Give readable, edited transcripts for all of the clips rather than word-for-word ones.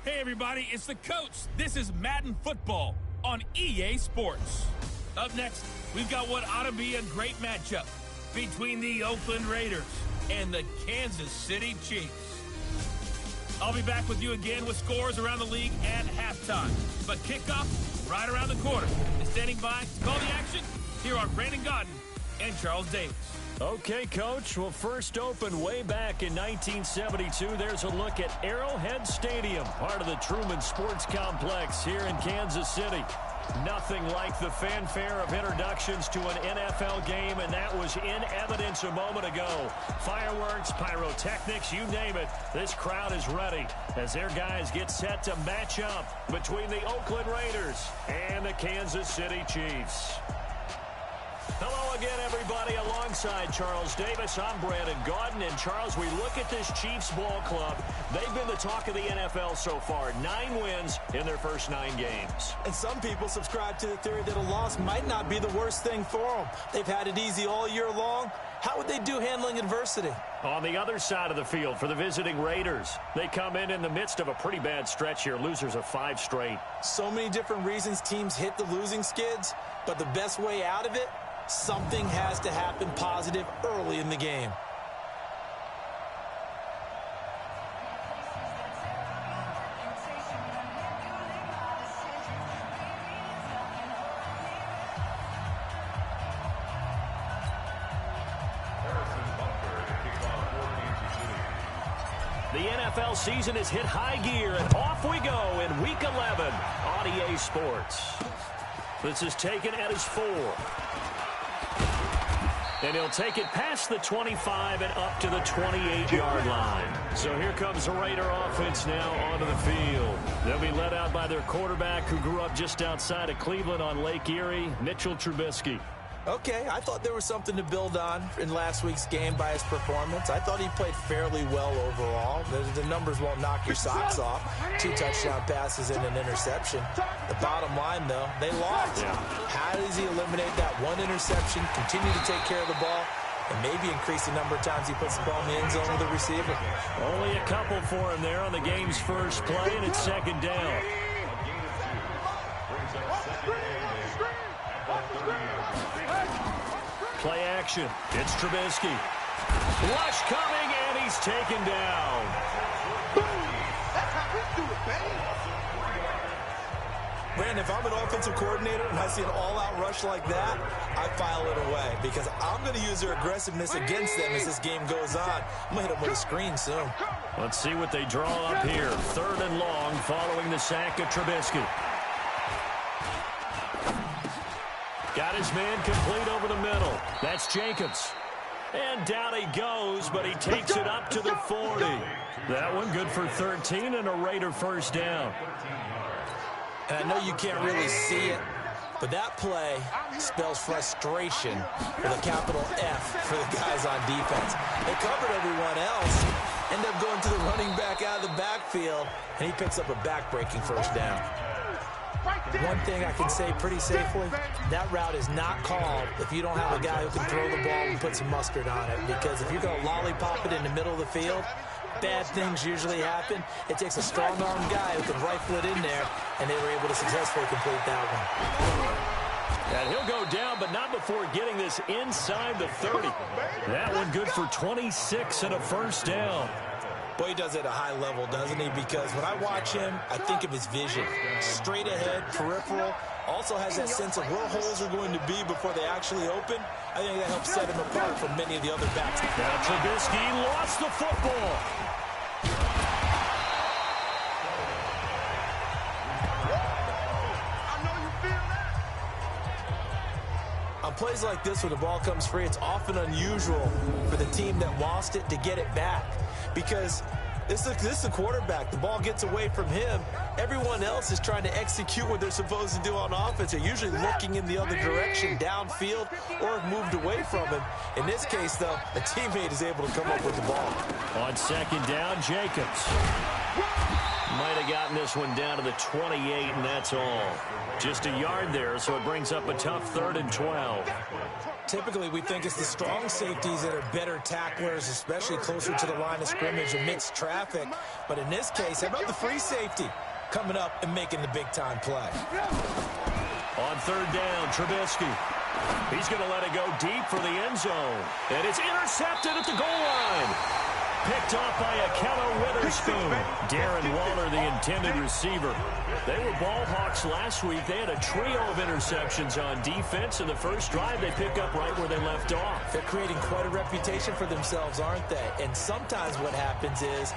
Hey everybody, it's the coach. This is Madden Football on EA Sports. Up next, we've got what ought to be a great matchup between the Oakland Raiders and the Kansas City Chiefs. I'll be back with you again with scores around the league at halftime. But kickoff right around the corner. And standing by to call the action, here are Brandon Gaudin and Charles Davis. Okay, Coach. Well, first opened way back in 1972. There's a look at Arrowhead Stadium, part of the Truman Sports Complex here in Kansas City. Nothing like the fanfare of introductions to an NFL game, and that was in evidence a moment ago. Fireworks, pyrotechnics, you name it. This crowd is ready as their guys get set to match up between the Oakland Raiders and the Kansas City Chiefs. Hello again, everybody. Alongside Charles Davis, I'm Brandon Gaudin. And, Charles, we look at this Chiefs ball club. They've been the talk of the NFL so far. 9 wins in their first 9 games. And some people subscribe to the theory that a loss might not be the worst thing for them. They've had it easy all year long. How would they do handling adversity? On the other side of the field for the visiting Raiders, they come in the midst of a pretty bad stretch here. Losers of 5 straight. So many different reasons teams hit the losing skids, but the best way out of it, something has to happen positive early in the game. The NFL season has hit high gear, and off we go in Week 11 on EA Sports. This is taken at his 4. And he'll take it past the 25 and up to the 28-yard line. So here comes the Raider offense now onto the field. They'll be led out by their quarterback who grew up just outside of Cleveland on Lake Erie, Mitchell Trubisky. Okay, I thought there was something to build on in last week's game by his performance. I thought he played fairly well overall. The numbers won't knock your socks off. 2 touchdown passes and an interception. The bottom line, though, they lost. Yeah. How does he eliminate that 1 interception, continue to take care of the ball, and maybe increase the number of times he puts the ball in the end zone with the receiver? Only a couple for him there on the game's first play, and it's second down. Play action. It's Trubisky. Rush coming, and he's taken down. That's how we do it, baby. Brandon, if I'm an offensive coordinator and I see an all-out rush like that, I file it away because I'm going to use their aggressiveness against them as this game goes on. I'm going to hit them with a screen soon. Let's see what they draw up here. 3rd and long following the sack of Trubisky. Got his man complete over the middle. That's Jacobs. And down he goes, but he takes it up to the 40. That one good for 13 and a Raider first down. And I know you can't really see it, but that play spells frustration with a capital F for the guys on defense. They covered everyone else, end up going to the running back out of the backfield, and he picks up a back-breaking first down. One thing I can say pretty safely, that route is not called if you don't have a guy who can throw the ball and put some mustard on it. Because if you're going to lollipop it in the middle of the field, bad things usually happen. It takes a strong-armed guy who can rifle it in there, and they were able to successfully complete that one. And he'll go down, but not before getting this inside the 30. That one good for 26 and a first down. Boy, he does it at a high level, doesn't he? Because when I watch him, I think of his vision. Straight ahead, peripheral. Also has that sense of where holes are going to be before they actually open. I think that helps set him apart from many of the other backs. Now Trubisky lost the football. On plays like this, when the ball comes free, it's often unusual for the team that lost it to get it back. Because this is the quarterback. The ball gets away from him. Everyone else is trying to execute what they're supposed to do on offense. They're usually looking in the other direction, downfield, or have moved away from him. In this case, though, a teammate is able to come up with the ball. On second down, Jacobs. Might have gotten this one down to the 28, and that's all. Just a yard there, so it brings up a tough 3rd and 12. Typically, we think it's the strong safeties that are better tacklers, especially closer to the line of scrimmage amidst traffic. But in this case, how about the free safety coming up and making the big-time play? On third down, Trubisky. He's going to let it go deep for the end zone. And it's intercepted at the goal line. Picked off by Akello Witherspoon. Darren Waller, the intended receiver. They were ball hawks last week. They had a trio of interceptions on defense. In the first drive, they pick up right where they left off. They're creating quite a reputation for themselves, aren't they? And sometimes what happens is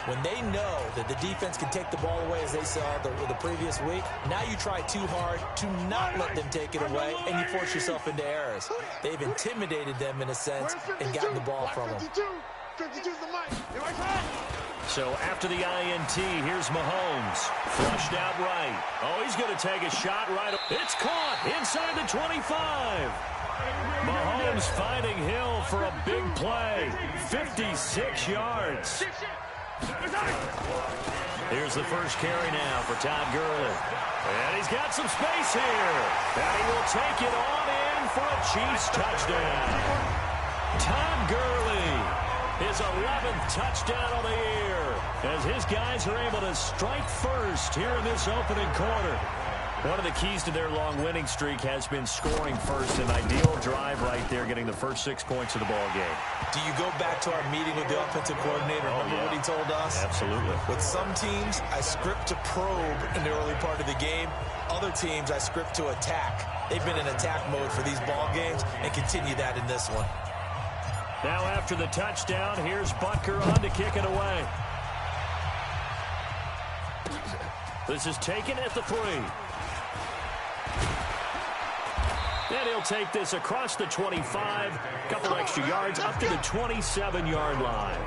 when they know that the defense can take the ball away, as they saw the previous week, now you try too hard to not let them take it away, and you force yourself into errors. They've intimidated them in a sense and gotten the ball from them. So after the INT, here's Mahomes. Flushed out right. Oh, he's going to take a shot right. It's caught inside the 25. Mahomes finding Hill for a big play. 56 yards. Here's the first carry now for Todd Gurley. And he's got some space here. And he will take it on in for a Chiefs touchdown. Todd Gurley, his 11th touchdown of the year, as his guys are able to strike first here in this opening quarter. One of the keys to their long winning streak has been scoring first. An ideal drive right there, getting the first 6 points of the ball game. Do you go back to our meeting with the offensive coordinator? Remember what he told us? Absolutely. With some teams, I script to probe in the early part of the game. Other teams, I script to attack. They've been in attack mode for these ball games and continue that in this one. Now after the touchdown, here's Butker on to kick it away. This is taken at the 3. And he'll take this across the 25, a couple extra yards, up to the 27-yard line.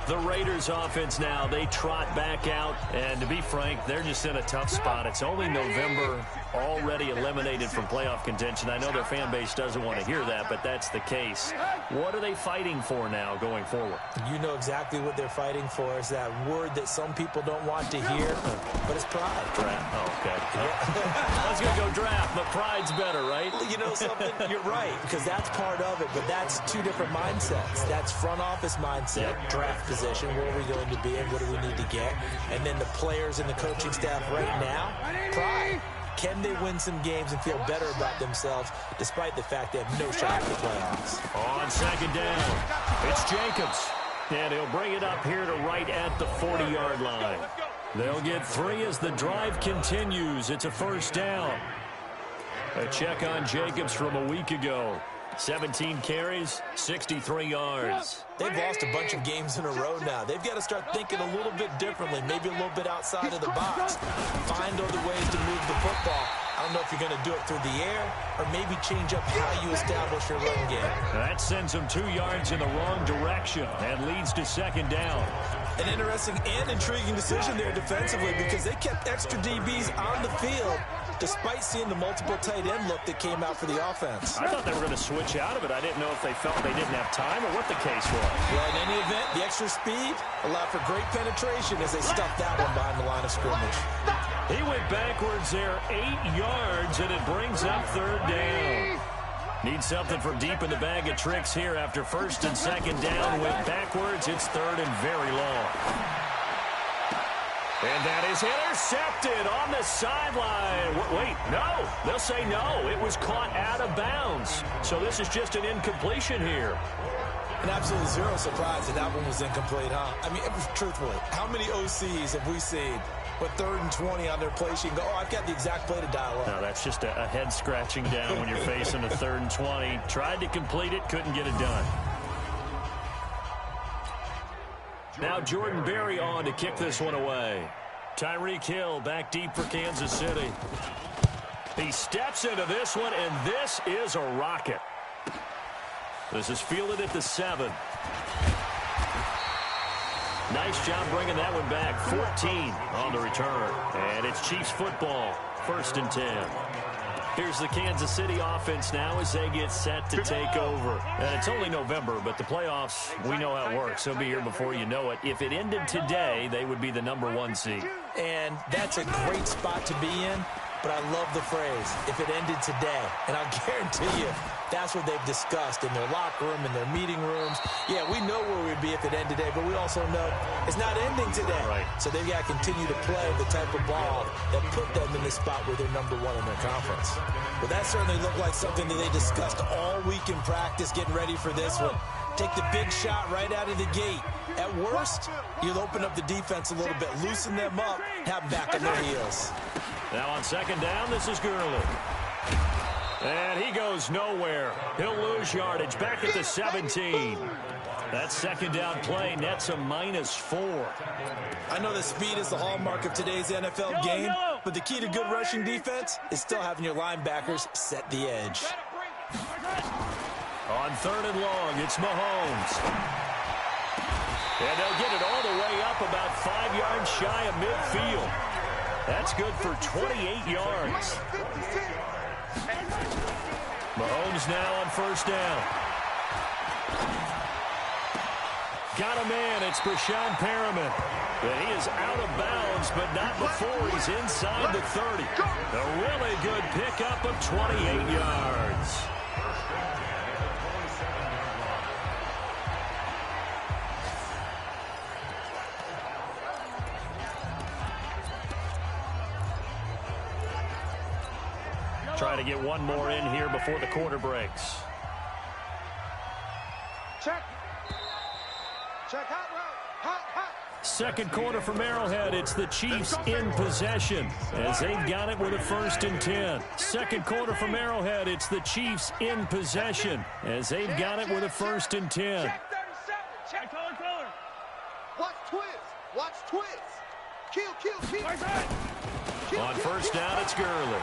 The Raiders offense now, they trot back out, and to be frank, they're just in a tough spot. It's only November, already eliminated from playoff contention. I know their fan base doesn't want to hear that, but that's the case. What are they fighting for now going forward? You know exactly what they're fighting for. Is that word that some people don't want to hear, but it's pride. Draft. Oh, okay. I was going to go draft, but pride's better, right? You know something? You're right, because that's part of it, but that's two different mindsets. That's front office mindset, draft position, where are we going to be and what do we need to get? And then the players and the coaching staff right now, pride. Can they win some games and feel better about themselves despite the fact they have no shot at the playoffs? On second down, it's Jacobs. And he'll bring it up here to right at the 40-yard line. They'll get 3 as the drive continues. It's a first down. A check on Jacobs from a week ago. 17 carries, 63 yards. They've lost a bunch of games in a row now. They've got to start thinking a little bit differently, maybe a little bit outside of the box. Find other ways to move the football. I don't know if you're going to do it through the air or maybe change up how you establish your run game. That sends them 2 yards in the wrong direction and leads to second down. An interesting and intriguing decision there defensively because they kept extra DBs on the field despite seeing the multiple tight end look that came out for the offense. I thought they were going to switch out of it. I didn't know if they felt they didn't have time or what the case was. Well, in any event, the extra speed allowed for great penetration as they stuffed that one behind the line of scrimmage. He went backwards there 8 yards, and it brings up third down. Need something from deep in the bag of tricks here after first and second down. Went backwards. It's third and very long. And that is intercepted on the sideline. Wait, no. They'll say no. It was caught out of bounds. So this is just an incompletion here. And absolutely zero surprise that that one was incomplete, huh? I mean, truthfully, how many OCs have we seen with 3rd and 20 on their play sheet and go, oh, I've got the exact play to dial up? No, that's just a head scratching down when you're facing a 3rd and 20. Tried to complete it, couldn't get it done. Now Jordan Berry on to kick this one away. Tyreek Hill back deep for Kansas City. He steps into this one, and this is a rocket. This is fielded at the 7. Nice job bringing that one back. 14 on the return. And it's Chiefs football. 1st and 10. Here's the Kansas City offense now as they get set to take over. And it's only November, but the playoffs, we know how it works. They'll be here before you know it. If it ended today, they would be the #1 seed. And that's a great spot to be in. but I love the phrase, if it ended today. And I'll guarantee you, that's what they've discussed in their locker room, in their meeting rooms. Yeah, we know where we'd be if it ended today, but we also know it's not ending today. Right. So they've got to continue to play the type of ball that put them in the spot where they're #1 in their conference. But that certainly looked like something that they discussed all week in practice, getting ready for this one. Take the big shot right out of the gate. At worst, you'll open up the defense a little bit, loosen them up, have them back on their heels. Now on second down, this is Gurley. And he goes nowhere. He'll lose yardage back at the 17. That second down play nets a -4. I know that speed is the hallmark of today's NFL game, but the key to good rushing defense is still having your linebackers set the edge. On 3rd and long, it's Mahomes. And they'll get it all the way up about 5 yards shy of midfield. That's good for 28 yards. Mahomes now on 1st down. Got a man. It's Brashad Perriman. But he is out of bounds, but not before he's inside the 30. A really good pickup of 28 yards. Try to get one more in here before the quarter breaks. Check. Check hot route. Hot. Second quarter from Arrowhead. It's the Chiefs in possession as they've got it with a 1st and 10. Second quarter from Arrowhead. It's the Chiefs in possession as they've got it with a 1st and 10. Check 37. Check color. Watch twist. Watch twist. Kill. On 1st down, it's Gurley.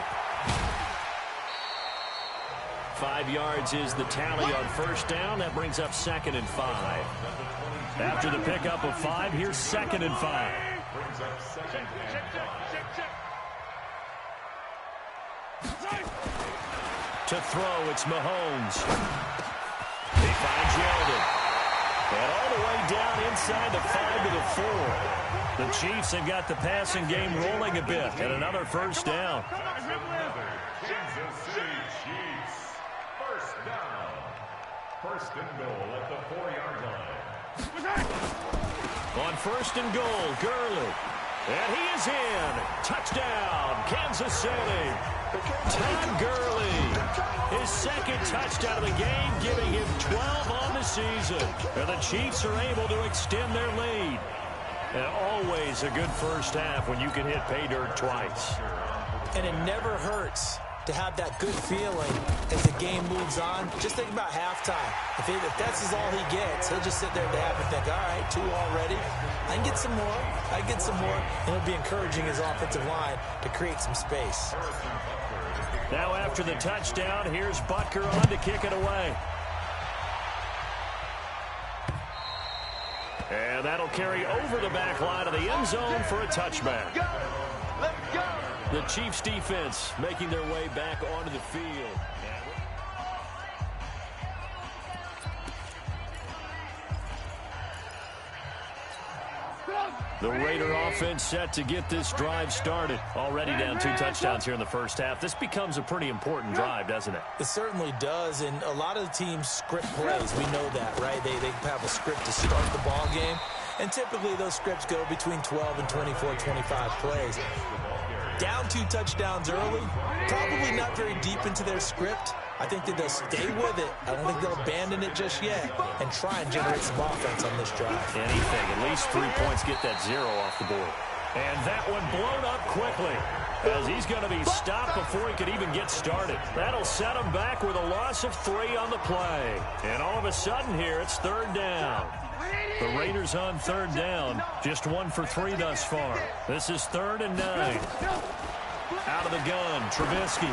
5 yards is the tally on 1st down. That brings up 2nd and 5. After the pickup of 5, here's 2nd and 5. To throw, it's Mahomes. He finds Yeldon. And all the way down inside the 5 to the 4. The Chiefs have got the passing game rolling a bit. And another 1st down. First and goal at the 4-yard line. On 1st and goal, Gurley. And he is in. Touchdown, Kansas City. Todd Gurley. His 2nd touchdown of the game, giving him 12 on the season. And the Chiefs are able to extend their lead. And always a good first half when you can hit pay dirt twice. And it never hurts to have that good feeling as the game moves on. Just think about halftime. If that's all he gets, he'll just sit there at the half and think, all right, 2 already. I can get some more. And it'll be encouraging his offensive line to create some space. Now after the touchdown, here's Butker on to kick it away. And that'll carry over the back line of the end zone for a touchback. Let's go. The Chiefs defense making their way back onto the field. The Raider offense set to get this drive started. Already down 2 touchdowns here in the first half. This becomes a pretty important drive, doesn't it? It certainly does, and a lot of the teams script plays. We know that, right? They have a script to start the ball game, and typically those scripts go between 12 and 24, 25 plays. Down 2 touchdowns early, probably not very deep into their script. I think that they'll stay with it. I don't think they'll abandon it just yet and try and generate some offense on this drive. Anything, at least 3 points, get that 0 off the board. And that one blown up quickly as he's going to be stopped before he could even get started. That'll set him back with a loss of 3 on the play. And all of a sudden here, it's 3rd down. The Raiders on 3rd down, just 1 for 3 thus far. This is 3rd and 9. Out of the gun, Trubisky.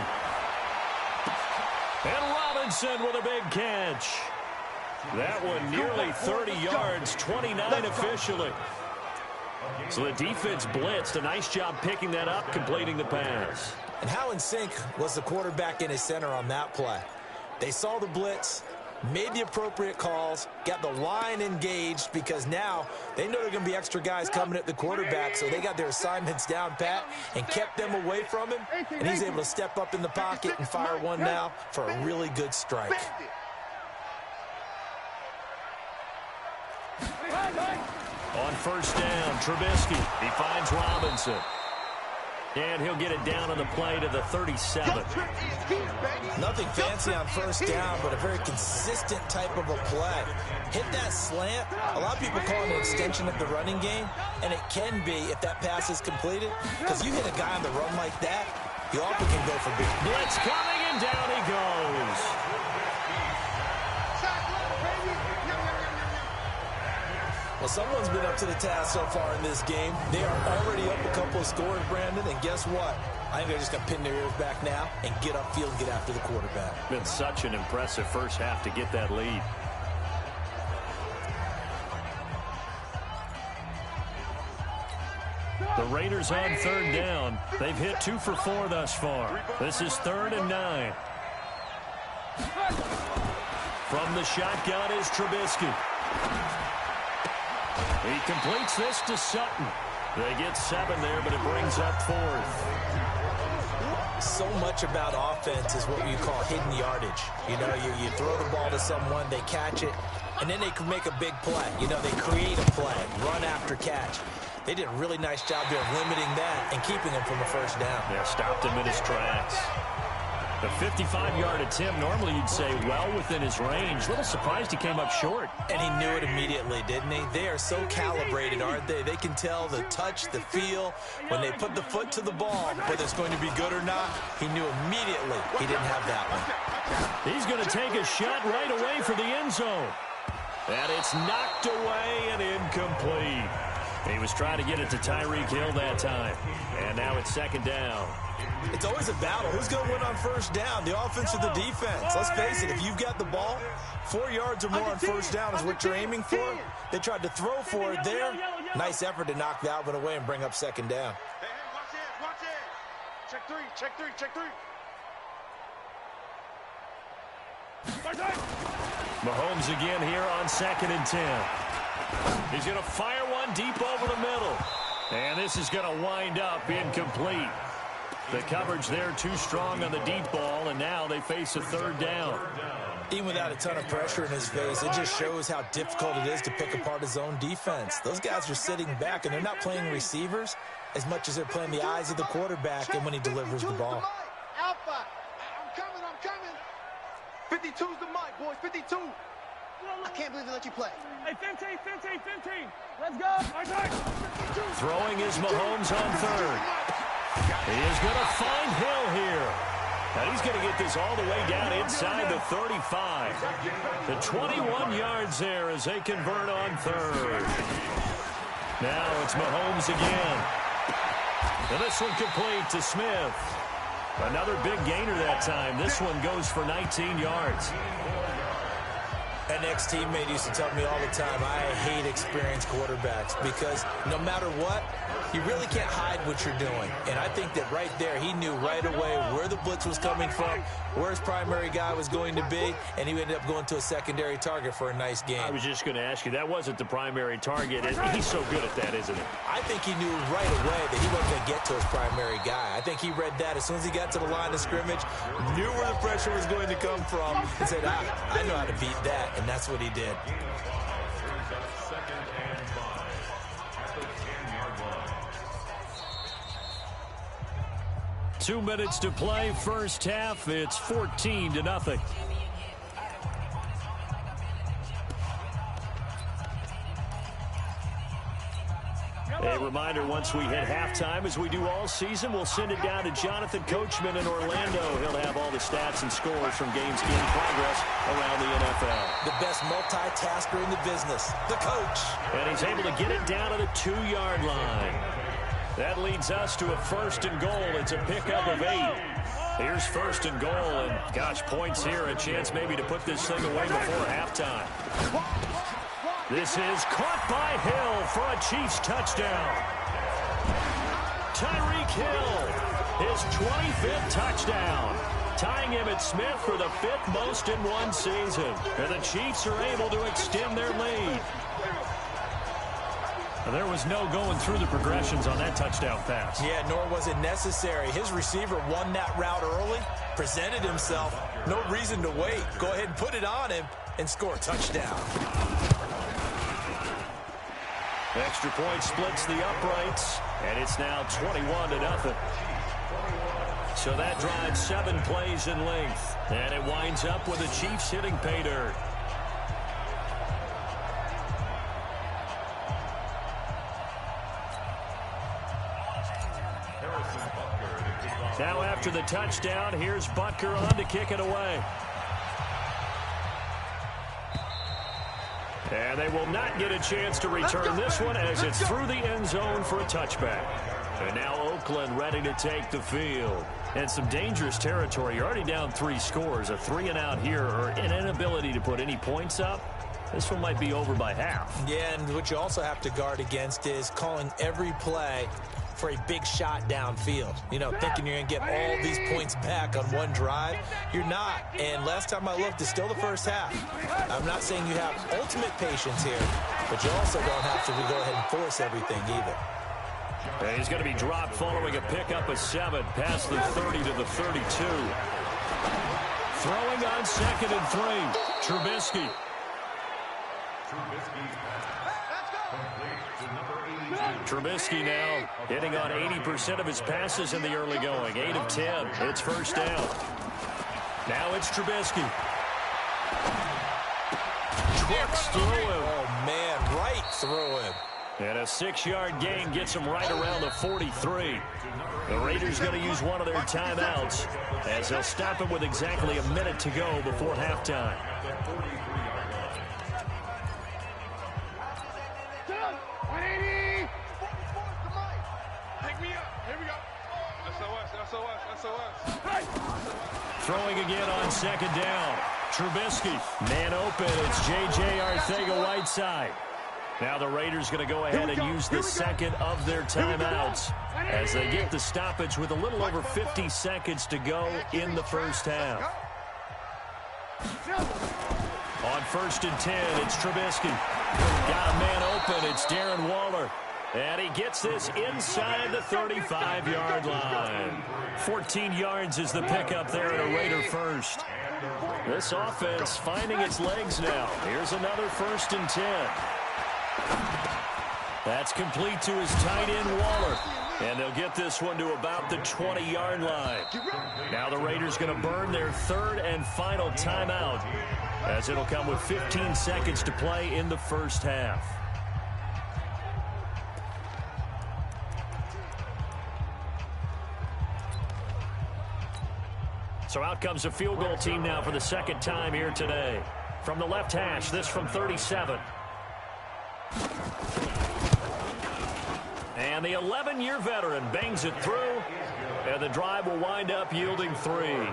And Robinson with a big catch. That one nearly 30 yards, 29 officially. So the defense blitzed. A nice job picking that up, completing the pass. And how in sync was the quarterback and his center on that play? They saw the blitz, made the appropriate calls, got the line engaged, because now they know there are going to be extra guys coming at the quarterback, so they got their assignments down pat and kept them away from him, and he's able to step up in the pocket and fire one now for a really good strike. On first down, Trubisky. He finds Robinson. And he'll get it down on the play to the 37. Nothing fancy on first down, but a very consistent type of a play. Hit that slant. A lot of people call it an extension of the running game, and it can be if that pass is completed, because you hit a guy on the run like that, you often can go for big. Blitz coming, and down he goes. Well, someone's been up to the task so far in this game. They are already up a couple of scores, Brandon, and guess what? I think they're just going to pin their ears back now and get upfield and get after the quarterback. Been such an impressive first half to get that lead. The Raiders on third down. They've hit 2 for 4 thus far. This is 3rd and 9. From the shotgun is Trubisky. He completes this to Sutton. They get 7 there, but it brings up 4th. So much about offense is what you call hidden yardage. You know, you throw the ball to someone, they catch it, and then they can make a big play. You know, they create a play, run after catch. They did a really nice job there of limiting that and keeping him from a first down. Yeah, stopped him in his tracks. The 55-yard attempt, normally you'd say well within his range. A little surprised he came up short. And he knew it immediately, didn't he? They are so calibrated, aren't they? They can tell the touch, the feel. When they put the foot to the ball, whether it's going to be good or not, he knew immediately he didn't have that one. He's going to take a shot right away for the end zone. And it's knocked away and incomplete. He was trying to get it to Tyreek Hill that time. And now it's 2nd down. It's always a battle. Who's going to win on first down, the offense or the defense? Let's face it, if you've got the ball, 4 yards or more on first down is what you're aiming for. They tried to throw for it there. Nice effort to knock that one away and bring up 2nd down. Hey, watch it. Check 3, check 3, check 3. Mahomes again here on 2nd and 10. He's going to fire one deep over the middle. And this is going to wind up incomplete. The coverage there too strong on the deep ball, and now they face a 3rd down. Even without a ton of pressure in his face, it just shows how difficult it is to pick apart his own defense. Those guys are sitting back, and they're not playing receivers as much as they're playing the eyes of the quarterback and when he delivers the ball. Alpha, I'm coming. 52's the mic, boys, 52. I can't believe they let you play. Hey, 15. Let's go. Throwing is Mahomes on 3rd. He is going to find Hill here. And he's going to get this all the way down inside the 35. The 21 yards there as they convert on 3rd. Now it's Mahomes again. And this one complete to Smith. Another big gainer that time. This one goes for 19 yards. An ex-teammate used to tell me all the time, I hate experienced quarterbacks because no matter what, you really can't hide what you're doing. And I think that right there, he knew right away where the blitz was coming from, where his primary guy was going to be, and he ended up going to a secondary target for a nice game. I was just going to ask you, that wasn't the primary target. He's so good at that, isn't he? I think he knew right away that he wasn't going to get to his primary guy. I think he read that as soon as he got to the line of scrimmage, knew where the pressure was going to come from, and said, I know how to beat that, and that's what he did. 2 minutes to play, first half. It's 14-0. A reminder, once we hit halftime, as we do all season, we'll send it down to Jonathan Coachman in Orlando. He'll have all the stats and scores from games in progress around the NFL. The best multitasker in the business, the coach. And he's able to get it down to the 2-yard line. That leads us to a 1st and goal. It's a pickup of 8. Here's 1st and goal, and gosh, points here, a chance maybe to put this thing away before halftime. This is caught by Hill for a Chiefs touchdown. Tyreek Hill, his 25th touchdown. tying Emmitt Smith for the 5th most in one season. And the Chiefs are able to extend their lead. There was no going through the progressions on that touchdown pass. Yeah, nor was it necessary. His receiver won that route early, presented himself. No reason to wait. Go ahead and put it on him and score a touchdown. Extra point splits the uprights, and it's now 21-0. So that drives 7 plays in length, and it winds up with the Chiefs hitting pay dirt. Now after the touchdown, here's Butker on to kick it away. And they will not get a chance to return this one as it's through the end zone for a touchback. And now Oakland ready to take the field. And some dangerous territory. You're already down 3 scores. A 3-and-out here or an inability to put any points up. This one might be over by half. Yeah, and what you also have to guard against is calling every play for a big shot downfield. You know, thinking you're going to get all these points back on one drive. You're not. And last time I looked, it's still the first half. I'm not saying you have ultimate patience here, but you also don't have to go ahead and force everything either. And he's going to be dropped following a pickup of 7 past the 30 to the 32. Throwing on 2nd and 3. Trubisky. Trubisky now hitting on 80% of his passes in the early going. 8 of 10. It's first down. Now it's Trubisky. Trucks through him. Oh, man, right through him. And a 6-yard gain gets him right around the 43. The Raiders going to use one of their timeouts as they'll stop him with exactly a minute to go before halftime. Throwing again on 2nd down. Trubisky, man open. It's J.J. Arcega-Whiteside. Now the Raiders going to go ahead and use the second of their timeouts as they get the stoppage with a little over 50 seconds to go in the first half. On 1st and 10, it's Trubisky. Got a man open. It's Darren Waller. And he gets this inside the 35-yard line. 14 yards is the pickup there at a Raider first. This offense finding its legs now. Here's another 1st and 10. That's complete to his tight end, Waller. And they'll get this one to about the 20-yard line. Now the Raiders going to burn their 3rd and final timeout as it'll come with 15 seconds to play in the first half. So out comes a field goal team now for the 2nd time here today. From the left hash, this from 37. And the 11-year veteran bangs it through, and the drive will wind up yielding 3.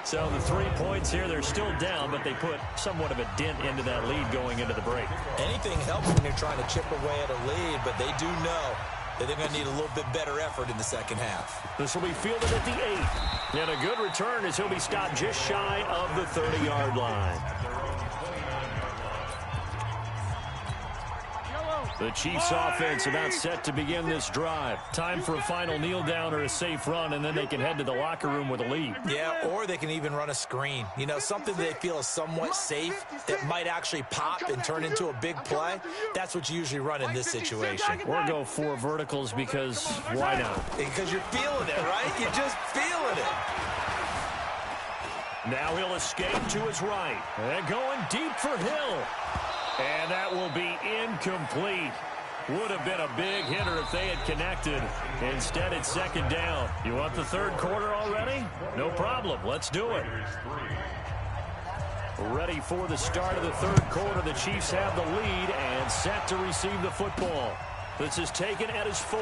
So the 3 points here, they're still down, but they put somewhat of a dent into that lead going into the break. Anything helps when you're trying to chip away at a lead, but they do know that they're going to need a little bit better effort in the second half. This will be fielded at the 8. And a good return as he'll be stopped just shy of the 30-yard line. The Chiefs offense about set to begin this drive. Time for a final kneel down or a safe run, and then they can head to the locker room with a lead. Yeah, or they can even run a screen. You know, something they feel is somewhat safe that might actually pop and turn into a big play. That's what you usually run in this situation. Or go 4 verticals because why not? Because you're feeling it, right? You're just feeling it. Now he'll escape to his right. And going deep for Hill. And that will be incomplete. Would have been a big hitter if they had connected. Instead, it's 2nd down. You want the 3rd quarter already? No problem. Let's do it. Ready for the start of the 3rd quarter. The Chiefs have the lead and set to receive the football. This is taken at his 4.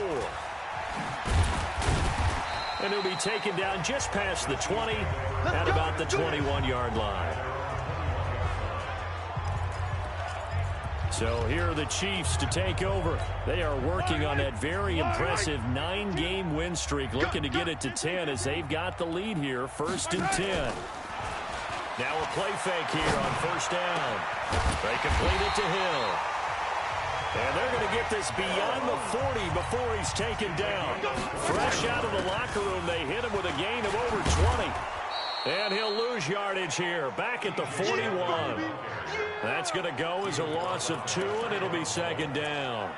And he'll be taken down just past the 20 at about the 21-yard line. So here are the Chiefs to take over. They are working on that very impressive 9-game win streak, looking to get it to 10 as they've got the lead here, 1st and 10. Now a play fake here on 1st down. They complete it to Hill. And they're going to get this beyond the 40 before he's taken down. Fresh out of the locker room, they hit him with a gain of over 20. And he'll lose yardage here, back at the 41. That's going to go as a loss of 2, and it'll be 2nd down.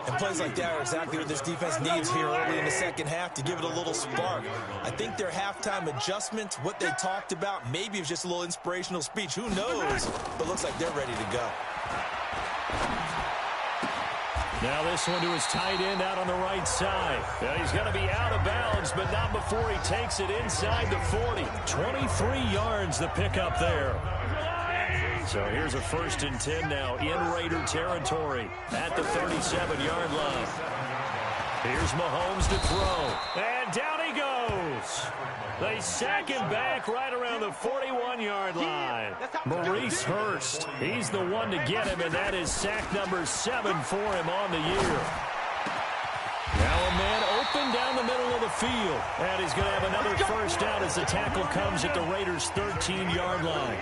And plays like that are exactly what this defense needs here early in the second half to give it a little spark. I think their halftime adjustments, what they talked about, maybe it was just a little inspirational speech. Who knows? But looks like they're ready to go. Now this one to his tight end out on the right side. And he's going to be out of bounds, but not before he takes it inside the 40. 23 yards the pickup there. So here's a 1st and 10 now in Raider territory at the 37-yard line. Here's Mahomes to throw. And down he goes. They sack him back right around the 41-yard line. Maurice Hurst, he's the one to get him, and that is sack number 7 for him on the year. Now a man open down the middle of the field. And he's going to have another 1st down as the tackle comes at the Raiders' 13-yard line.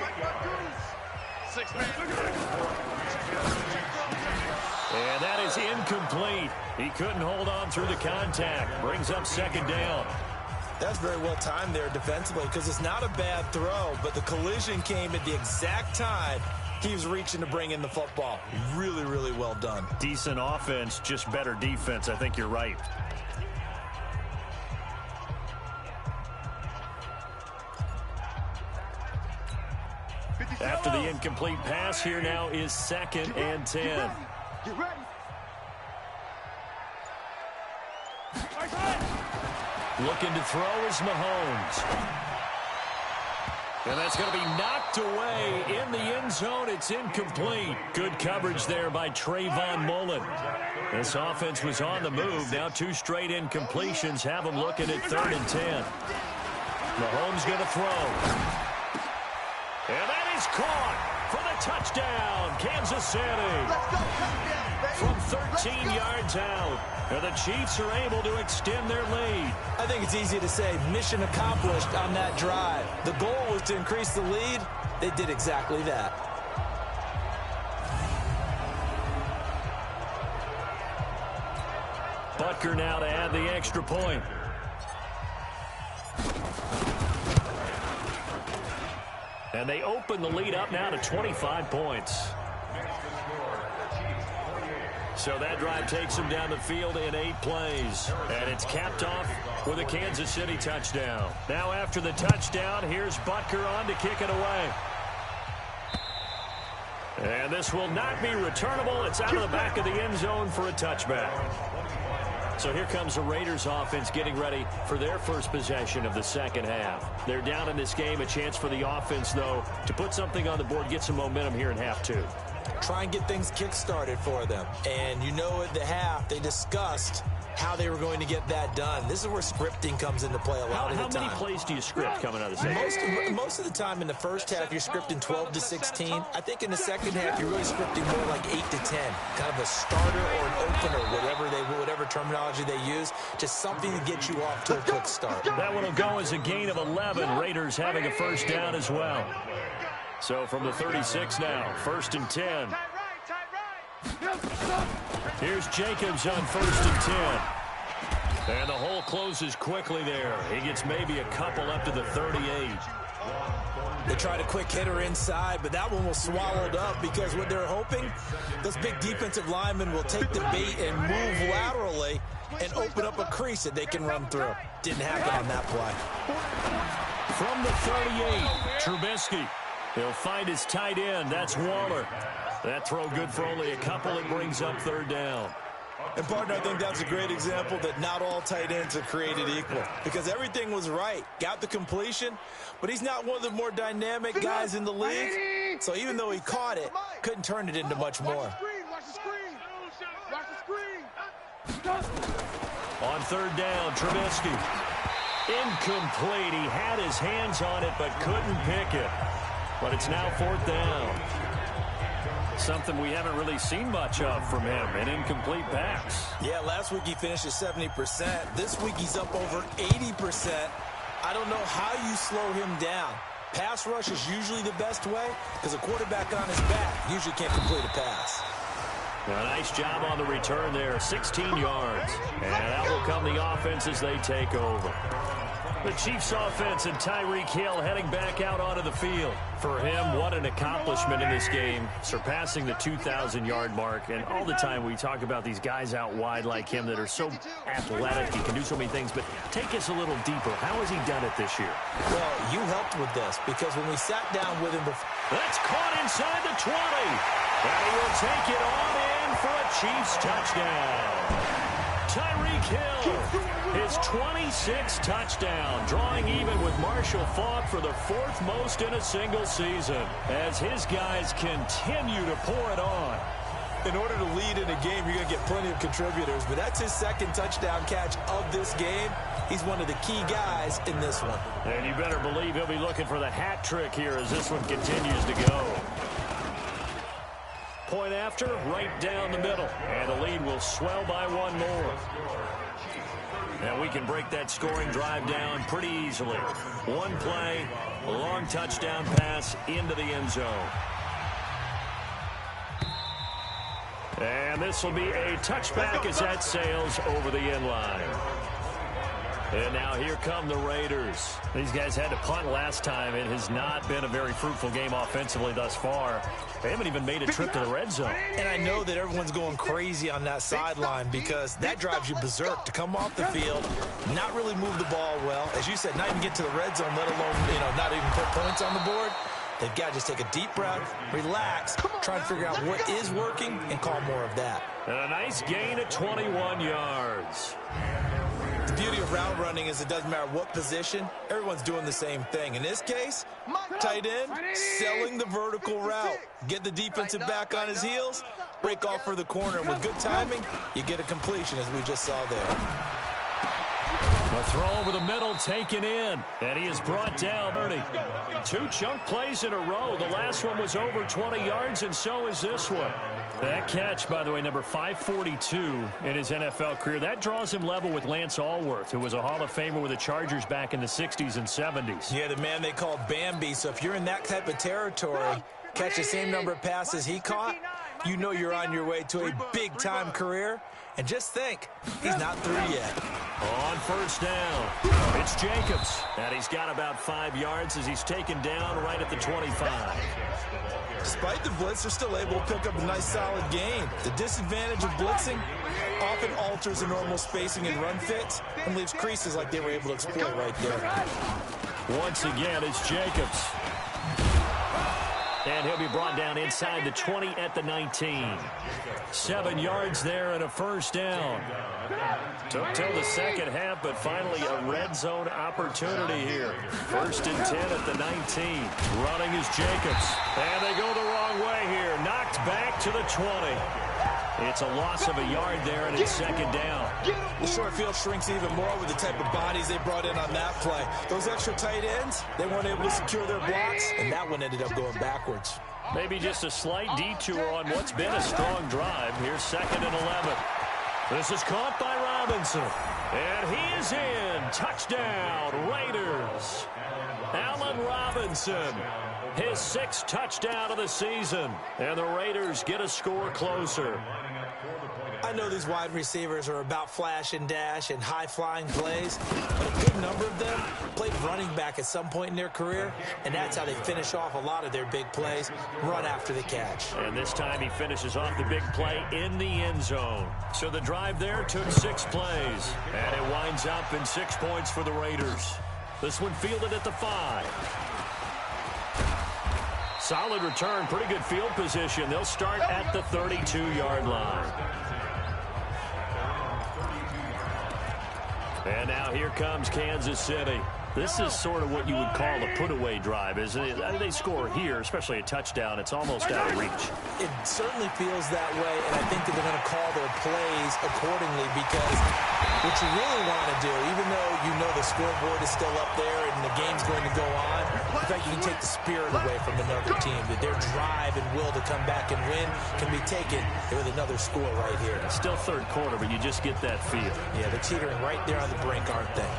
And that is incomplete. He couldn't hold on through the contact. Brings up 2nd down. That's very well timed there defensively because it's not a bad throw, but the collision came at the exact time he was reaching to bring in the football. Really, really well done. Decent offense, just better defense. I think you're right. After the incomplete pass, here now is 2nd and 10. Get ready. Looking to throw is Mahomes. And that's going to be knocked away in the end zone. It's incomplete. Good coverage there by Trayvon Mullen. This offense was on the move. Now 2 straight incompletions have them looking at 3rd and 10. Mahomes going to throw. And that is caught for the touchdown, Kansas City. From 13 yards out. And the Chiefs are able to extend their lead. I think it's easy to say mission accomplished on that drive. The goal was to increase the lead. They did exactly that. Butker now to add the extra point. And they open the lead up now to 25 points. So that drive takes them down the field in 8 plays. And it's capped off with a Kansas City touchdown. Now after the touchdown, here's Butker on to kick it away. And this will not be returnable. It's out of the back of the end zone for a touchback. So here comes the Raiders offense getting ready for their first possession of the second half. They're down in this game. A chance for the offense, though, to put something on the board, get some momentum here in half 2. Try and get things kick-started for them. And you know at the half, they discussed how they were going to get that done. This is where scripting comes into play a lot of the time. How many plays do you script coming out of the second? Most of the time in the first half, you're scripting 12 to 16. I think in the second half, you're really scripting more like 8 to 10. Kind of a starter or an opener, whatever terminology they use. Just something to get you off to a quick start. That one will go as a gain of 11. Raiders having a 1st down as well. So from the 36 now, 1st and 10. Here's Jacobs on 1st and 10. And the hole closes quickly there. He gets maybe a couple up to the 38. They tried a quick hitter inside, but that one was swallowed up because what they're hoping, those big defensive linemen will take the bait and move laterally and open up a crease that they can run through. Didn't happen on that play. From the 38, Trubisky. He'll find his tight end. That's Waller. That throw good for only a couple. It brings up 3rd down. And, partner, I think that's a great example that not all tight ends are created equal because everything was right. Got the completion, but he's not one of the more dynamic guys in the league. So even though he caught it, couldn't turn it into much more. Watch the screen. Watch the screen. On 3rd down, Trubisky. Incomplete. He had his hands on it but couldn't pick it. But it's now 4th down. Something we haven't really seen much of from him, an incomplete pass. Yeah, last week he finished at 70%. This week he's up over 80%. I don't know how you slow him down. Pass rush is usually the best way because a quarterback on his back usually can't complete a pass. A nice job on the return there, 16 yards. And that will come the offense as they take over. The Chiefs offense and Tyreek Hill heading back out onto the field. For him, what an accomplishment in this game, surpassing the 2,000-yard mark. And all the time we talk about these guys out wide like him that are so athletic, he can do so many things. But take us a little deeper. How has he done it this year? Well, you helped with this because when we sat down with him before... That's caught inside the 20. And he will take it on in for a Chiefs touchdown. Tyreek Hill, his 26th touchdown, drawing even with Marshall Faulk for the 4th most in a single season, as his guys continue to pour it on. In order to lead in a game, you're going to get plenty of contributors, but that's his 2nd touchdown catch of this game. He's one of the key guys in this one. And you better believe he'll be looking for the hat trick here as this one continues to go. Point after, right down the middle. And the lead will swell by 1 more. And we can break that scoring drive down pretty easily. 1 play, a long touchdown pass into the end zone. And this will be a touchback as that sails over the end line. And now here come the Raiders. These guys had to punt last time. It has not been a very fruitful game offensively thus far. They haven't even made a trip to the red zone. And I know that everyone's going crazy on that sideline because that drives you berserk to come off the field, not really move the ball well. As you said, not even get to the red zone, let alone, not even put points on the board. They've got to just take a deep breath, relax, try and figure out what is working, and call more of that. And a nice gain of 21 yards. The beauty of route running is it doesn't matter what position, everyone's doing the same thing. In this case, tight end, selling the vertical route. Get the defensive back on his heels, break off for the corner. And with good timing, you get a completion, as we just saw there. A throw over the middle taken in, and he is brought down. 2 chunk plays in a row. The last one was over 20 yards, and so is this one. That catch, by the way, number 542 in his NFL career. That draws him level with Lance Allworth, who was a Hall of Famer with the Chargers back in the 60s and 70s. Yeah, the man they called Bambi. So if you're in that type of territory, catch the same number of passes he caught, you know you're on your way to a big-time career. And just think, he's not through yet. On first down, it's Jacobs. And he's got about 5 yards as he's taken down right at the 25. Despite the blitz, they're still able to pick up a nice, solid gain. The disadvantage of blitzing often alters the normal spacing and run fits and leaves creases like they were able to exploit right there. Once again, it's Jacobs. And he'll be brought down inside the 20 at the 19. 7 yards there and a first down. Took till the second half, but finally a red zone opportunity here. 1st and 10 at the 19. Running is Jacobs. And they go the wrong way here. Knocked back to the 20. It's a loss of a yard there, and it's 2nd down. The short field shrinks even more with the type of bodies they brought in on that play. Those extra tight ends, they weren't able to secure their blocks, and that one ended up going backwards. Maybe just a slight detour on what's been a strong drive. Here's 2nd and 11. This is caught by Robinson. And he is in. Touchdown, Raiders. Allen Robinson. His 6th touchdown of the season. And the Raiders get a score closer. I know these wide receivers are about flash and dash and high-flying plays, but a good number of them played running back at some point in their career, and that's how they finish off a lot of their big plays, run after the catch. And this time he finishes off the big play in the end zone. So the drive there took 6 plays, and it winds up in 6 points for the Raiders. This one fielded at the 5. Solid return, pretty good field position. They'll start at the 32-yard line. And now here comes Kansas City. This is sort of what you would call a put-away drive, isn't it? They score here, especially a touchdown. It's almost out of reach. It certainly feels that way, and I think that they're going to call their plays accordingly because what you really want to do, even though you know the scoreboard is still up there and the game's going to go on, In fact, you can take the spirit away from another team. That their drive and will to come back and win can be taken with another score right here. It's still third quarter, but you just get that feel. Yeah, they're teetering right there on the brink, aren't they?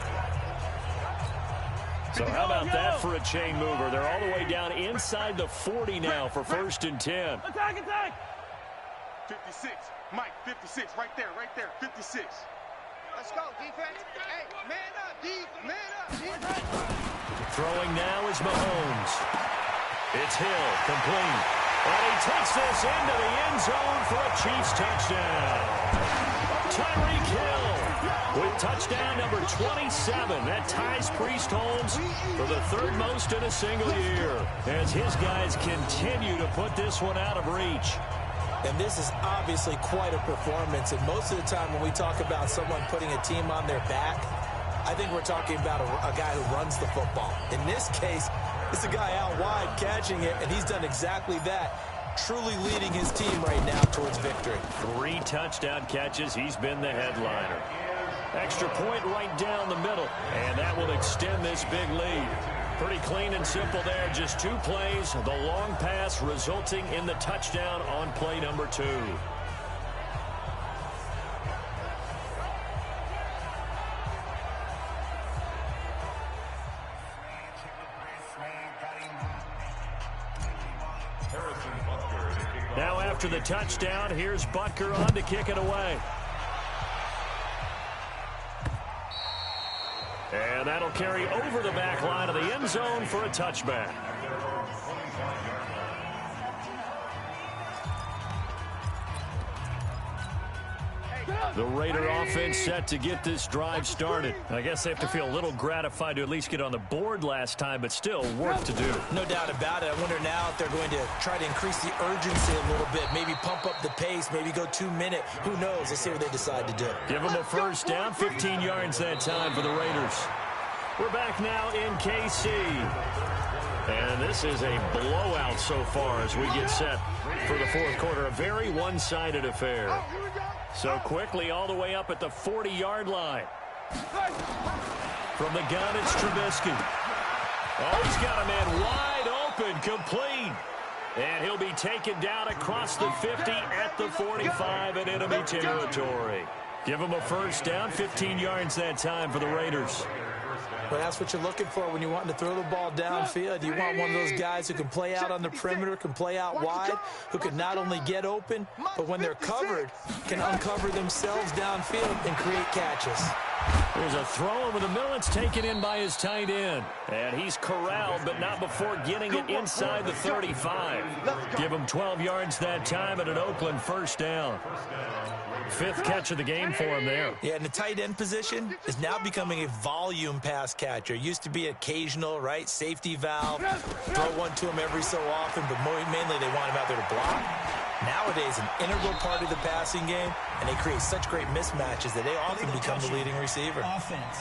So how about that for a chain mover? They're all the way down inside the 40 now for 1st and 10. Attack, attack! 56. Mike, 56. Right there, 56. Let's go, defense. Hey, man up, D. Man up, defense. Throwing now is Mahomes. It's Hill, complete. And he takes this into the end zone for a Chiefs touchdown. Tyreek Hill with touchdown number 27. That ties Priest Holmes for the third most in a single year, as his guys continue to put this one out of reach. And this is obviously quite a performance. And most of the time when we talk about someone putting a team on their back, I think we're talking about a guy who runs the football. In this case, it's a guy out wide catching it, and he's done exactly that, truly leading his team right now towards victory. 3 touchdown catches. He's been the headliner. Extra point right down the middle, and that will extend this big lead. Pretty clean and simple there. Just 2 plays. The long pass resulting in the touchdown on play number 2. Now after the touchdown, here's Butker on to kick it away. And that'll carry over the back line of the end zone for a touchback. The Raider offense set to get this drive started. I guess they have to feel a little gratified to at least get on the board last time, but still work to do. No doubt about it. I wonder now if they're going to try to increase the urgency a little bit, maybe pump up the pace, maybe go 2-minute. Who knows? Let's see what they decide to do. Give them a first down, 15 yards that time for the Raiders. We're back now in KC. And this is a blowout so far as we get set for the fourth quarter. A very one-sided affair. So quickly all the way up at the 40-yard line. From the gun, it's Trubisky. Oh, he's got a man wide open, complete. And he'll be taken down across the 50 at the 45 in enemy territory. Give him a first down, 15 yards that time for the Raiders. Well, that's what you're looking for when you want to throw the ball downfield. You want one of those guys who can play out on the perimeter, can play out wide, who can not only get open, but when they're covered, can uncover themselves downfield and create catches. There's a throw over the middle. It's taken in by his tight end. And he's corralled, but not before getting it inside the 35. Give him 12 yards that time at an Oakland first down. 5th catch of the game for him there. Yeah, and the tight end position is now becoming a volume pass catcher. Used to be occasional, right, safety valve. Throw one to him every so often, but mainly they want him out there to block. Nowadays, an integral part of the passing game, and they create such great mismatches that they often become the leading receiver. Offense.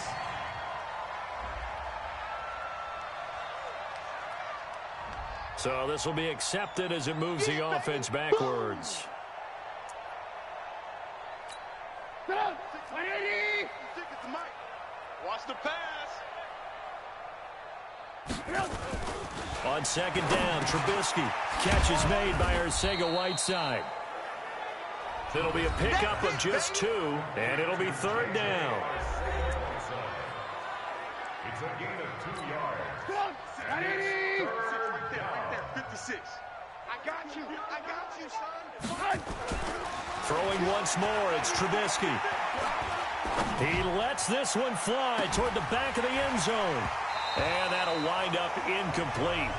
So this will be accepted as it moves the offense backwards. Watch the pass. On second down, Trubisky. Catch is made by Arcega-Whiteside. It'll be a pickup of just 2, and it'll be 3rd down. It's a gain of 2 yards. Right there, 56. I got you, son. Throwing once more, it's Trubisky. He lets this one fly toward the back of the end zone. And that'll wind up incomplete.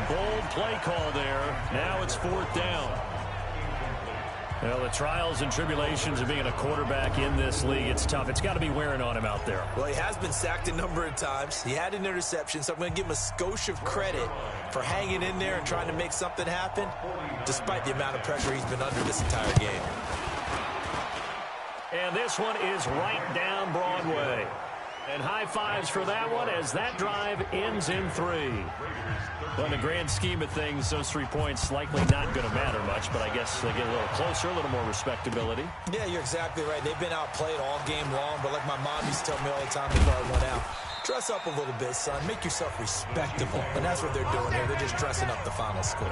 Bold play call there. Now it's 4th down. Well, the trials and tribulations of being a quarterback in this league, it's tough. It's got to be wearing on him out there. Well, he has been sacked a number of times. He had an interception, so I'm going to give him a skosh of credit for hanging in there and trying to make something happen, despite the amount of pressure he's been under this entire game. And this one is right down Broadway. And high fives for that one as that drive ends in 3. Well, in the grand scheme of things, those 3 points likely not going to matter much, but I guess they get a little closer, a little more respectability. Yeah, you're exactly right. They've been outplayed all game long, but like my mom used to tell me all the time before I went out, Dress up a little bit, son. Make yourself respectable. And that's what they're doing here. They're just dressing up the final score.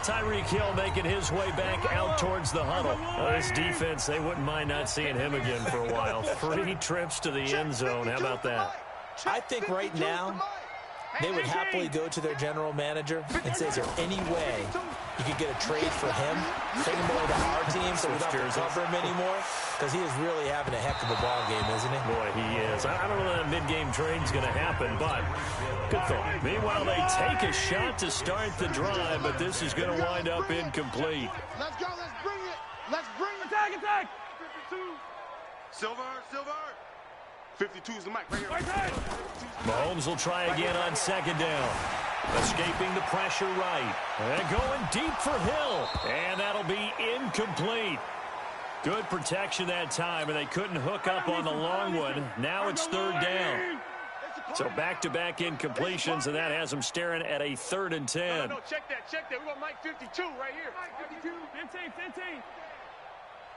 Tyreek Hill making his way back out towards the huddle. This defense, they wouldn't mind not seeing him again for a while. 3 trips to the end zone. How about that? I think right now they would happily go to their general manager and say, is there any way you could get a trade for him? Take him over to our team so we don't have to cover him anymore? Because he is really having a heck of a ball game, isn't he? Boy, he is. I don't know that mid-game trade's going to happen, but good thought. Meanwhile, they take a shot to start the drive, but this is going to wind up incomplete. Let's go. Let's bring it. Let's bring it. Attack. 52. Silver. 52 is the mic right here. Mahomes will try again on second down. Escaping the pressure right. And going deep for Hill. And that'll be incomplete. Good protection that time, and they couldn't hook up on the long one. Now it's third down. So back-to-back incompletions, and that has them staring at a 3rd and 10. No, check that. We want Mike 52 right here. Mike 52. 15.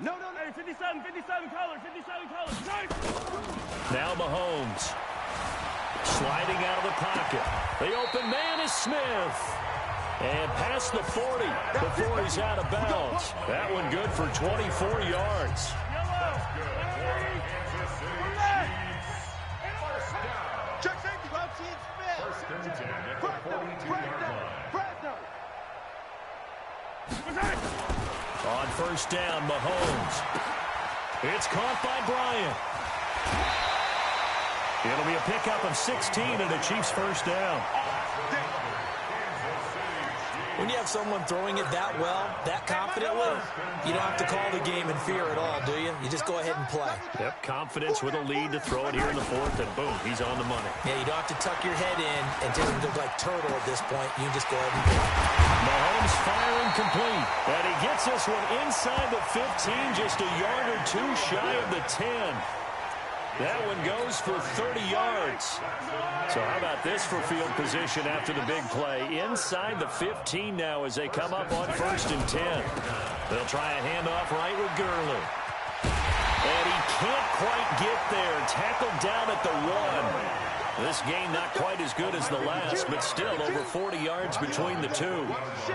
No. Hey, 57 color. Now Mahomes. Sliding out of the pocket. The open man is Smith. And past the 40 before he's out of bounds. That one good for 24 yards. Check safety. First and 10 at the 42-yard line. On first down, Mahomes. It's caught by Bryant. It'll be a pickup of 16 and a Chiefs first down. When you have someone throwing it that well, that confidently, you don't have to call the game in fear at all, do you? You just go ahead and play. Yep, confidence with a lead to throw it here in the 4th, and boom, he's on the money. Yeah, you don't have to tuck your head in and just look like turtle at this point. You can just go ahead and play. Mahomes firing complete. And he gets this one inside the 15, just a yard or 2 shy of the 10. That one goes for 30 yards. So how about this for field position after the big play? Inside the 15 now as they come up on 1st and 10. They'll try a handoff right with Gurley. And he can't quite get there. Tackled down at the 1. This game not quite as good as the last, but still over 40 yards between the two.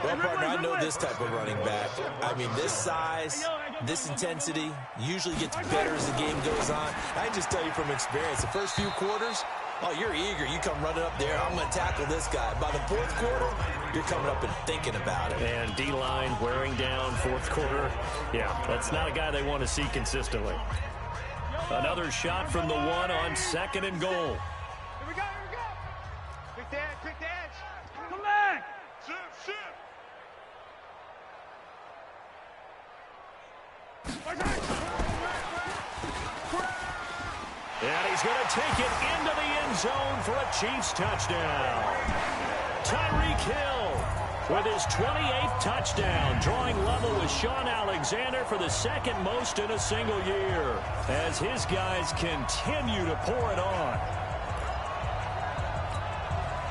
Well, partner, I know this type of running back. I mean, this size, this intensity usually gets better as the game goes on. I can just tell you from experience, the first few quarters, oh, you're eager. You come running up there, I'm going to tackle this guy. By the 4th quarter, you're coming up and thinking about it. And D-line wearing down 4th quarter. Yeah, that's not a guy they want to see consistently. Another shot from the 1 on 2nd and goal. Here we go. Quick the edge. Come back. Shift. And he's going to take it into the end zone for a Chiefs touchdown. Tyreek Hill with his 28th touchdown, drawing level with Shaun Alexander for the 2nd most in a single year, as his guys continue to pour it on.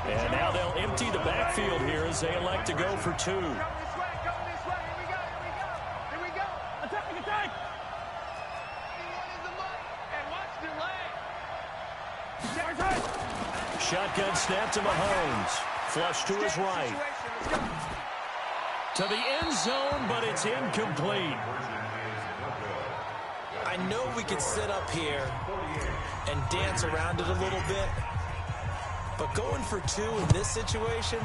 And now they'll empty the backfield here as they elect to go for 2. Go this way. Here we go. Attack. And watch the leg. Shotgun snap to Mahomes. Flush to his right. To the end zone, but it's incomplete. I know we could sit up here and dance around it a little bit, but going for 2 in this situation,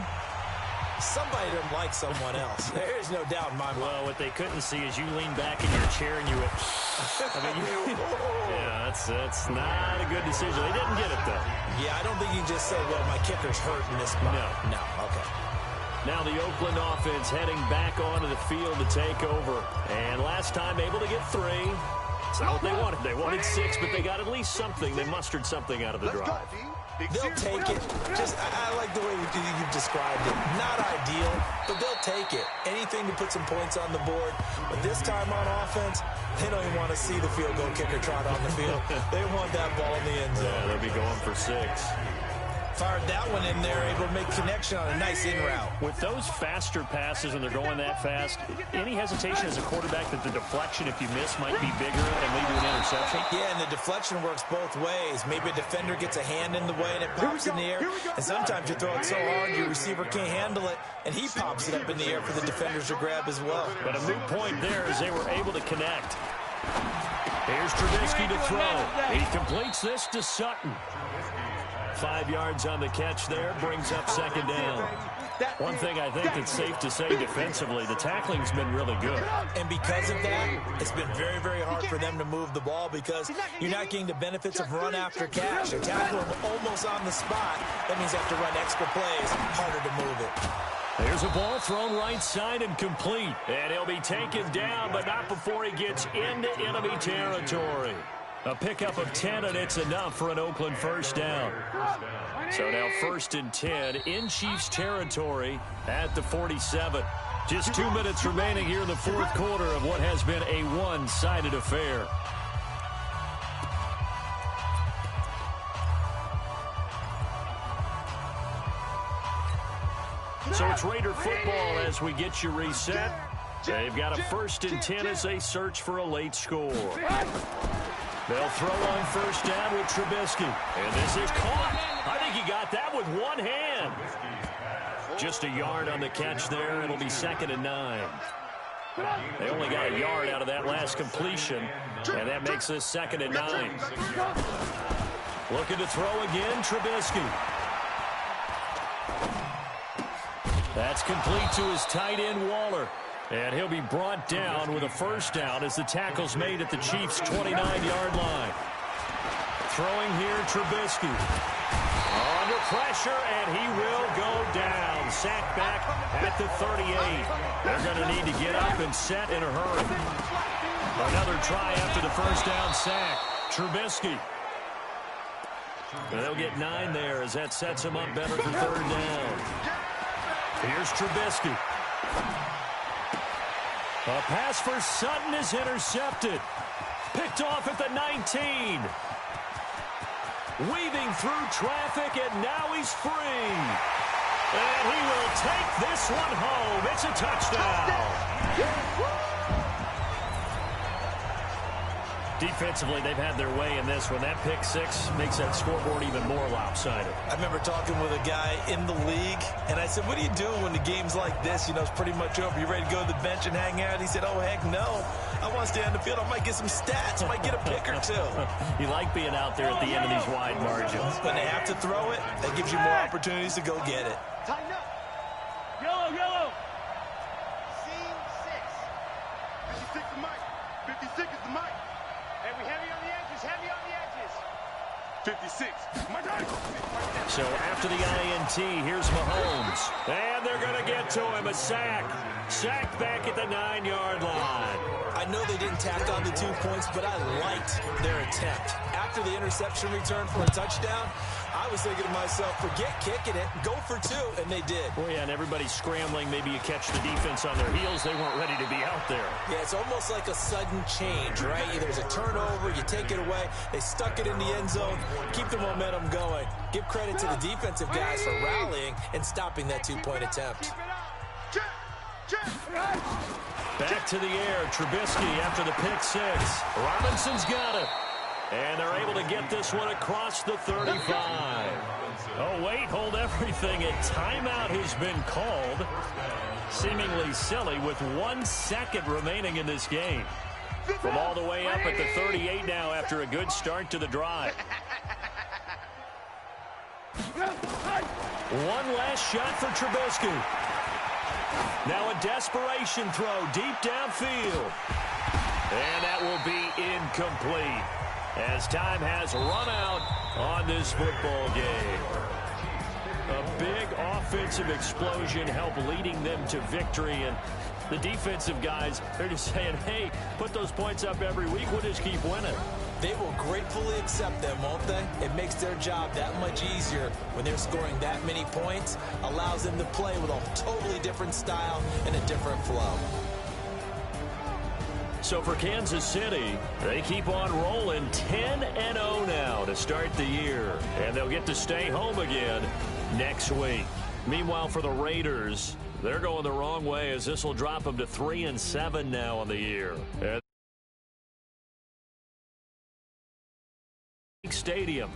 somebody doesn't like someone else. There is no doubt in my mind. Well, what they couldn't see is you lean back in your chair and you went, yeah, that's not a good decision. They didn't get it, though. Yeah, I don't think you can just say, well, my kicker's hurt in this spot. No. Okay. Now the Oakland offense heading back onto the field to take over. And last time able to get 3. It's not what they wanted. They wanted 6, but they got at least something. They mustered something out of the drive. They'll take it. I like the way you described it. Not ideal, but they'll take it. Anything to put some points on the board. But this time on offense, they don't even want to see the field goal kicker trot on the field. They want that ball in the end zone. Yeah, they'll be going for 6. Fired that one in there, able to make connection on a nice in route. With those faster passes and they're going that fast, any hesitation as a quarterback that the deflection, if you miss, might be bigger and lead to an interception? Yeah, and the deflection works both ways. Maybe a defender gets a hand in the way and it pops in the air. And sometimes you throw it so hard your receiver can't handle it, and he pops it up in the air for the defenders to grab as well. But a moot point there as they were able to connect. Here's Trubisky to throw. He completes this to Sutton. 5 yards on the catch there, brings up second down. One thing I think it's safe to say defensively, the tackling's been really good. And because of that, it's been very, very hard for them to move the ball because you're not getting the benefits of run after catch. They tackle them almost on the spot. That means they have to run extra plays, harder to move it. There's a ball thrown right side and complete. And he'll be taken down, but not before he gets into enemy territory. A pickup of 10, and it's enough for an Oakland first down. So now 1st and 10 in Chiefs territory at the 47. Just 2 minutes remaining here in the fourth quarter of what has been a one-sided affair. So it's Raider football as we get you reset. They've got a 1st and 10 as they search for a late score. They'll throw on first down with Trubisky. And this is caught. I think he got that with one hand. Just a yard on the catch there. It'll be 2nd and 9. They only got a yard out of that last completion, and that makes this 2nd and 9. Looking to throw again, Trubisky. That's complete to his tight end, Waller. And he'll be brought down with a first down as the tackle's made at the Chiefs' 29-yard line. Throwing here, Trubisky. Under pressure, and he will go down. Sacked back at the 38. They're going to need to get up and set in a hurry. Another try after the first down sack. Trubisky. And they'll get 9 there as that sets him up better for 3rd down. Here's Trubisky. A pass for Sutton is intercepted. Picked off at the 19. Weaving through traffic, and now he's free. And he will take this one home. It's a touchdown. Defensively, they've had their way in this one. That pick 6 makes that scoreboard even more lopsided. I remember talking with a guy in the league, and I said, what do you do when the game's like this? You know, it's pretty much over. You ready to go to the bench and hang out? He said, oh, heck no. I want to stay on the field. I might get some stats. I might get a pick or 2. You like being out there at the end of these wide margins. When they have to throw it, that gives you more opportunities to go get it. Tighten up. Yellow, yellow. Scene 6. 56 is Mike. 56 is the Mike. Hey, we heavy on the edges, heavy on the edges. 56. Mike. So after the INT, here's Mahomes. And they're going to get to him. A sack. Sacked back at the 9-yard line. I know they didn't tack on the 2 points, but I liked their attempt. After the interception return for a touchdown, I was thinking to myself, forget kicking it, go for 2, and they did. Well, yeah, and everybody's scrambling. Maybe you catch the defense on their heels. They weren't ready to be out there. Yeah, it's almost like a sudden change, right? There's a turnover, you take it away, they stuck it in the end zone, keep the momentum going. Give credit to the defensive guys for rallying and stopping that 2-point attempt. Back to the air, Trubisky after the pick 6. Robinson's got it. And they're able to get this one across the 35. Oh, wait, hold everything. A timeout has been called. Seemingly silly with 1 second remaining in this game. From all the way up at the 38 now after a good start to the drive. One last shot for Trubisky. Now a desperation throw deep downfield. And that will be incomplete as time has run out on this football game. A big offensive explosion helped leading them to victory, and the defensive guys, they're just saying, hey, put those points up every week, we'll just keep winning. They will gratefully accept them, won't they? It makes their job that much easier when they're scoring that many points, allows them to play with a totally different style and a different flow. So for Kansas City, they keep on rolling 10-0 now to start the year. And they'll get to stay home again next week. Meanwhile, for the Raiders, they're going the wrong way as this will drop them to 3-7 now on the year. Stadium.